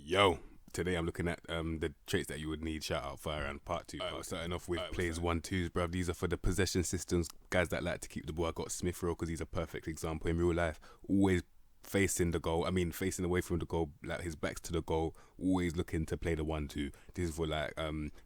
Yo, today I'm looking at the traits that you would need. Shout out Fire and Part 2. Starting off with plays 1-2s, bruv. These are for the possession systems, guys that like to keep the ball. I got Smith Rowe because he's a perfect example in real life. Always facing the goal. I mean, facing away from the goal, like his back's to the goal. Always looking to play the 1-2. This is for like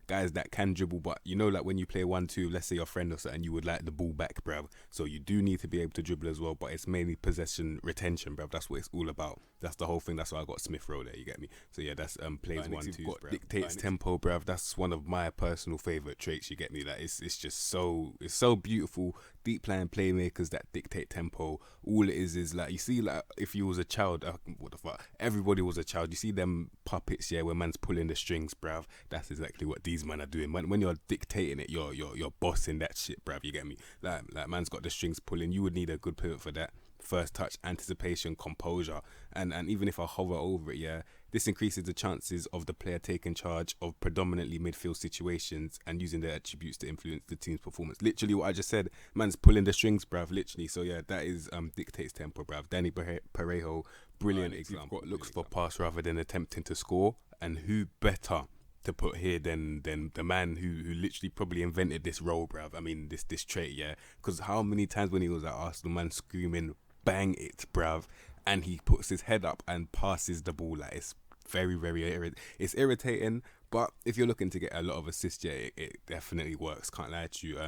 guys that can dribble, but you know, like when you play 1-2, let's say your friend or something, you would like the ball back, bruv. So you do need to be able to dribble as well, but it's mainly possession retention, bruv. That's what it's all about. That's the whole thing. That's why I got Smith Rowe there. You get me? So yeah, that's plays 1-2. Dictates tempo, bruv. That's one of my personal favorite traits. You get me? Like it's just so beautiful. Deep playing playmakers that dictate tempo. All it is like you see, like if you was a child, what the fuck? Everybody was a child. You see them puppets, yeah, where man's pulling the strings, bruv. That's exactly what these men are doing. When you're dictating it, you're bossing that shit, bruv. You get me? Like man's got the strings pulling. You would need a good pivot for that. First touch, anticipation, composure, and even if I hover over it, yeah, this increases the chances of the player taking charge of predominantly midfield situations and using their attributes to influence the team's performance. Literally what I just said, man's pulling the strings, bruv, literally. So yeah, that is dictates tempo, bruv. Danny Parejo, brilliant example. Looks for pass rather than attempting to score, and who better to put here than the man who literally probably invented this role, bruv. I mean, this trait, yeah. Because how many times when he was at Arsenal, man screaming, bang it, bruv, and he puts his head up and passes the ball. Like, it's it's irritating, but if you're looking to get a lot of assists, yeah, it definitely works. Can't lie to you.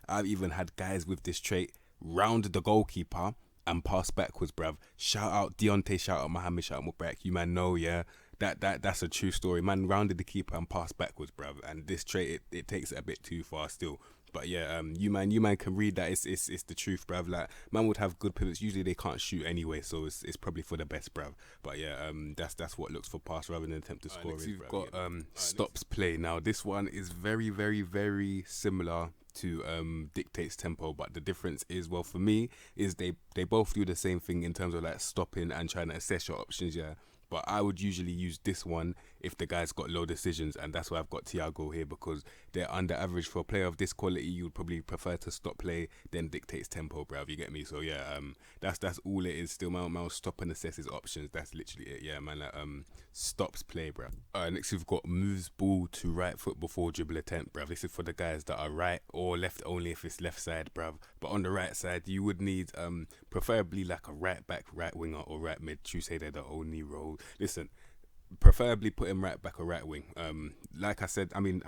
I've even had guys with this trait round the goalkeeper and pass backwards, bruv. Shout out Deontay, shout out Mohamed, shout out Mubarak. You man know, yeah. That's a true story. Man rounded the keeper and passed backwards, bruv. And this trait, it takes it a bit too far still. But yeah, you man can read that. It's the truth, bruv. Like, man would have good pivots. Usually they can't shoot anyway, so it's probably for the best, bruv. But yeah, that's what looks for pass rather than attempt to score. Next you've got stops play. Now this one is very, very, very similar to dictates tempo, but the difference is, well, for me, is they both do the same thing in terms of like stopping and trying to assess your options, yeah. But I would usually use this one if the guy's got low decisions, and that's why I've got Thiago here, because they're under average. For a player of this quality, you would probably prefer to stop play than dictates tempo, bruv. You get me? So yeah, that's all it is. Still, man stop and assess his options. That's literally it. Yeah, man. Like, stops play, bruv. Next we've got moves ball to right foot before dribble attempt, bruv. This is for the guys that are right or left only if it's left side, bruv. But on the right side, you would need preferably like a right back, right winger, or right mid. True say they're the only role. Listen, preferably put him right back or right wing. Like I said, I mean,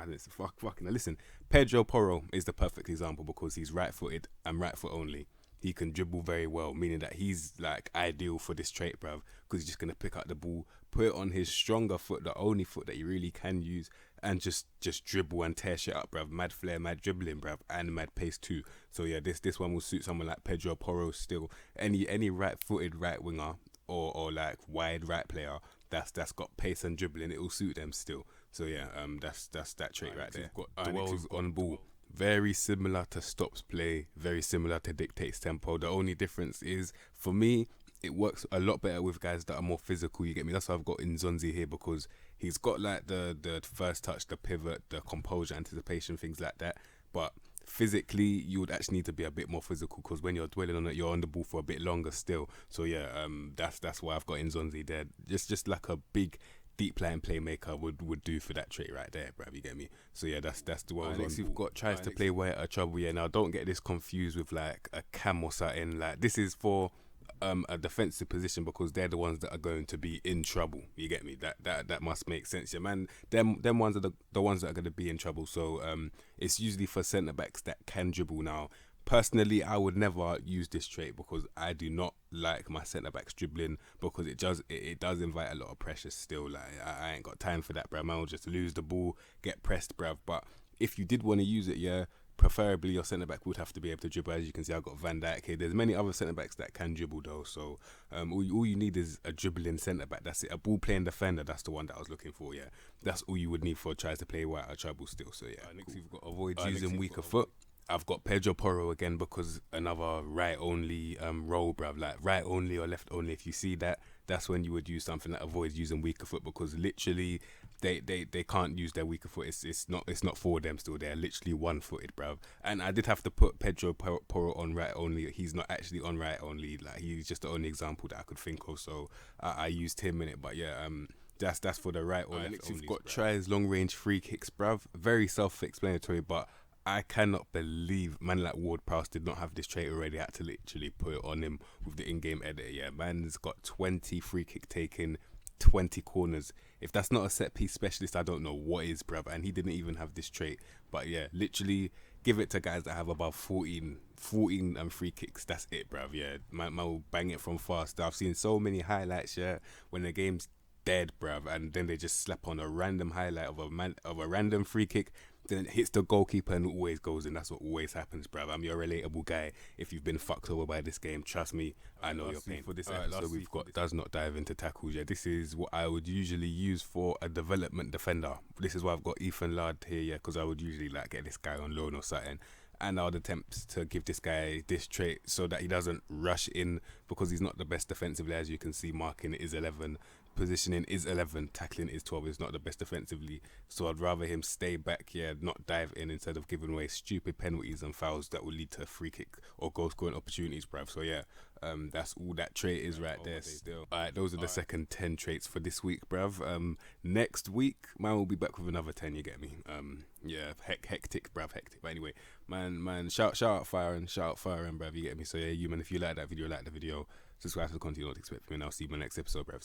listen, Pedro Porro is the perfect example because he's right-footed and right foot only. He can dribble very well, meaning that he's like ideal for this trait, bruv, because he's just gonna pick up the ball, put it on his stronger foot, the only foot that he really can use, and just dribble and tear shit up, bruv. Mad flair, mad dribbling, bruv, and mad pace too. So yeah, this one will suit someone like Pedro Porro still. Any right-footed right winger or like wide right player that's got pace and dribbling, it will suit them still. So yeah, that's that trait right there. Got dwells on ball. Very similar to stops play, very similar to dictates tempo. The only difference is, for me, it works a lot better with guys that are more physical. You get me? That's why I've got Nzonzi here, because he's got like the first touch, the pivot, the composure, anticipation, things like that. But physically, you would actually need to be a bit more physical, because when you're dwelling on it, you're on the ball for a bit longer still. So yeah, that's why I've got Nzonzi there. Just like a big deep playing playmaker would do for that trait right there, bruv. You get me? So yeah, that's the one. Next you've got tries to play way out of trouble. Yeah, now don't get this confused with like a cam or something. Like, this is for a defensive position, because they're the ones that are going to be in trouble. You get me? That must make sense, yeah, man. Them ones are the ones that are going to be in trouble. So it's usually for centre backs that can dribble. Now, personally, I would never use this trait because I do not like my centre backs dribbling, because it does invite a lot of pressure still. Like, I ain't got time for that, bruv. Man will just lose the ball, get pressed, bruv. But if you did want to use it, yeah, preferably your centre back would have to be able to dribble. As you can see, I've got Van Dijk here. There's many other centre backs that can dribble though. So all you need is a dribbling centre back. That's it. A ball playing defender. That's the one that I was looking for. Yeah, that's all you would need for tries to play way out of trouble still. So yeah, next you've got avoid using weaker foot. I've got Pedro Porro again, because another right only role, bruv. Like right only or left only. If you see that, that's when you would use something that avoids using weaker foot, because literally they can't use their weaker foot. It's not for them still. They're literally one-footed, bruv. And I did have to put Pedro Porro on right only. He's not actually on right only. Like, he's just the only example that I could think of. So I used him in it. But yeah, That's for the right or left. Next, you've got tries long range free kicks, bruv. Very self-explanatory, but I cannot believe man like Ward Prowse did not have this trait already. Had to literally put it on him with the in-game editor. Yeah, man's got 20 free kick taken, 20 corners. If that's not a set piece specialist, I don't know what is, bruv. And he didn't even have this trait. But yeah, literally give it to guys that have about 14 free kicks. That's it, bruv. Yeah, man will bang it from fast. I've seen so many highlights, yeah, when the game's dead, bruv, and then they just slap on a random highlight of a random free kick, then it hits the goalkeeper and always goes in. That's what always happens, bruv. I'm your relatable guy. If you've been fucked over by this game, trust me, I know your pain. For this episode, we've got does not dive into tackles. Yeah, this is what I would usually use for a development defender. This is why I've got Ethan Ladd here, yeah, because I would usually like get this guy on loan or something. And I would attempt to give this guy this trait so that he doesn't rush in, because he's not the best defensively, as you can see. Marking is 11, positioning is 11, tackling is 12. He's not the best defensively, so I'd rather him stay back here, not dive in, instead of giving away stupid penalties and fouls that will lead to free kick or goal scoring opportunities, bruv. So yeah, that's all that trait is right there still. Alright, those are the second 10 traits for this week, bruv. Next week, man will be back with another 10, you get me? Yeah, hectic, bruv, hectic. But anyway, man, shout out Firing, bruv, you get me? So yeah, you man, if you like that video, subscribe to the content you don't expect from me, and I'll see you in my next episode, bruv.